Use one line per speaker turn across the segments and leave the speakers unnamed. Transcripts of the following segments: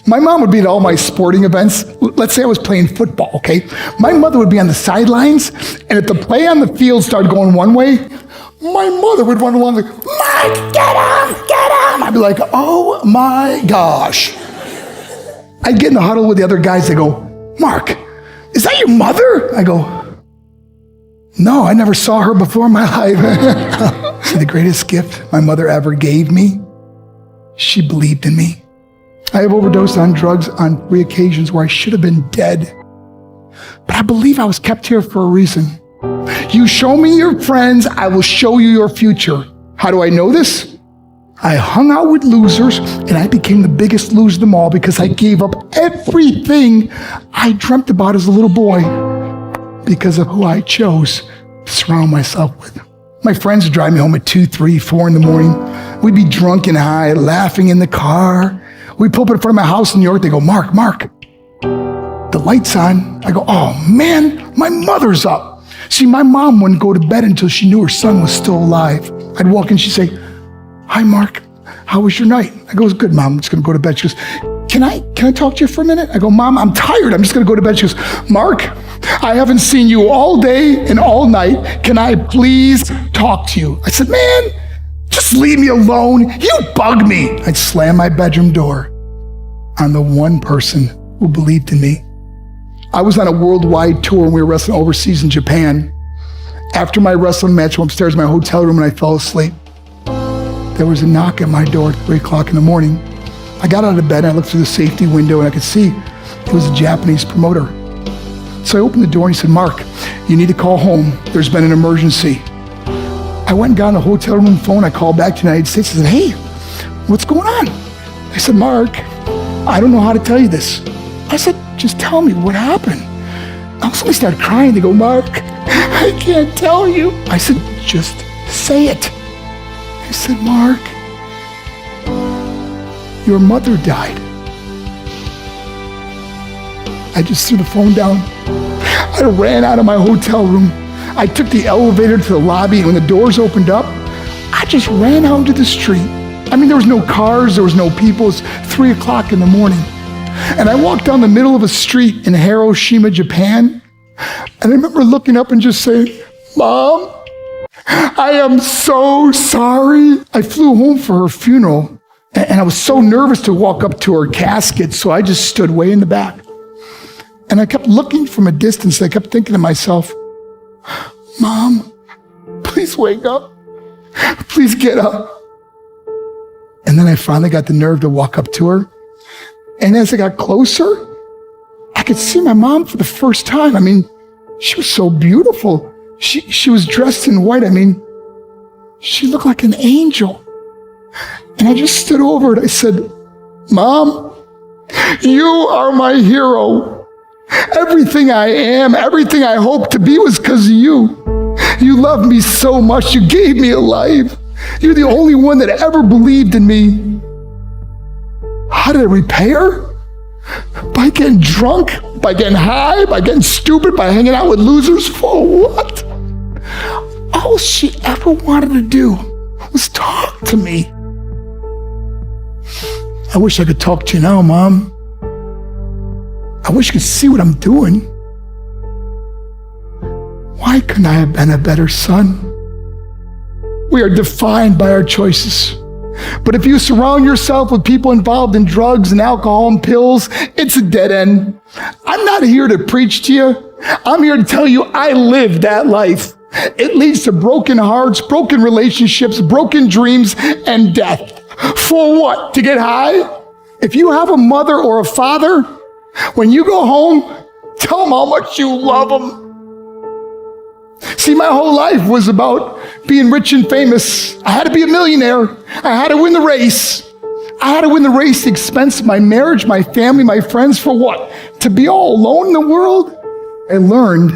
My mom would be at all my sporting events. Let's say I was playing football, okay? My mother would be on the sidelines, and if the play on the field started going one way, my mother would run along like, Mark, get him! I'd be like, oh my gosh. I'd get in the huddle with the other guys. They go, Mark, is that your mother? I go, no, I never saw her before in my life. The greatest gift my mother ever gave me, she believed in me. I have overdosed on drugs on 3 occasions where I should have been dead. But I believe I was kept here for a reason. You show me your friends, I will show you your future. How do I know this? I hung out with losers, and I became the biggest loser of them all because I gave up everything I dreamt about as a little boy because of who I chose to surround myself with. My friends would drive me home at 2, 3, 4 in the morning. We'd be drunk and high, laughing in the car. We'd pull up in front of my house in New York. They go, Mark, the light's on. I go, oh man, my mother's up. See, my mom wouldn't go to bed until she knew her son was still alive. I'd walk in, she'd say, hi, Mark, how was your night? I go, it was good, Mom, I'm just gonna go to bed. She goes, can I talk to you for a minute? I go, Mom, I'm tired, I'm just gonna go to bed. She goes, Mark, I haven't seen you all day and all night. Can I please talk to you? I said, man, just leave me alone. You bug me. I'd slam my bedroom door on the one person who believed in me. I was on a worldwide tour and we were wrestling overseas in Japan. After my wrestling match, I went upstairs in my hotel room and I fell asleep. There was a knock at my door at 3 o'clock in the morning. I got out of bed and I looked through the safety window and I could see it was a Japanese promoter. So I opened the door and he said, Mark, you need to call home. There's been an emergency. I went and got on the hotel room phone. I called back to the United States. I said, hey, what's going on? They said, Mark, I don't know how to tell you this. I said, just tell me what happened. I suddenly started crying. They go, Mark, I can't tell you. I said, just say it. They said, Mark, your mother died. I just threw the phone down. I ran out of my hotel room. I took the elevator to the lobby, and when the doors opened up, I just ran out into the street. I mean, there was no cars, there was no people. It's 3 o'clock in the morning. And I walked down the middle of a street in Hiroshima, Japan. And I remember looking up and just saying, Mom, I am so sorry. I flew home for her funeral, and I was so nervous to walk up to her casket, so I just stood way in the back. And I kept looking from a distance. I kept thinking to myself, Mom, please wake up. Please get up. And then I finally got the nerve to walk up to her. And as I got closer, I could see my mom for the first time. I mean, she was so beautiful. She was dressed in white. I mean, she looked like an angel. And I just stood over her and I said, Mom, you are my hero. Everything I am, everything I hope to be was because of you. You loved me so much. You gave me a life. You're the only one that ever believed in me. How did I repay her? By getting drunk, by getting high, by getting stupid, by hanging out with losers? For what? All she ever wanted to do was talk to me. I wish I could talk to you now, Mom. I wish you could see what I'm doing. Why couldn't I have been a better son? We are defined by our choices. But if you surround yourself with people involved in drugs and alcohol and pills, it's a dead end. I'm not here to preach to you. I'm here to tell you I lived that life. It leads to broken hearts, broken relationships, broken dreams, and death. For what? To get high? If you have a mother or a father, when you go home, tell them how much you love them. See, my whole life was about being rich and famous. I had to be a millionaire. I had to win the race. I had to win the race at the expense of my marriage, my family, my friends. For what? To be all alone in the world? I learned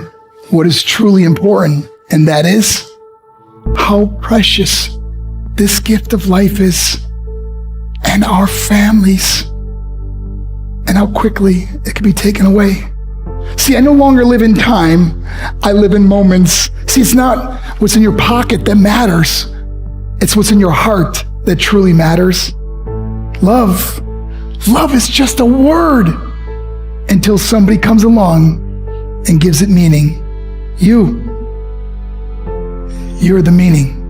what is truly important, and that is how precious this gift of life is, and our families, and how quickly it can be taken away. See, I no longer live in time, I live in moments. See, it's not what's in your pocket that matters. It's what's in your heart that truly matters. Love Love is just a word until somebody comes along and gives it meaning. You're the meaning.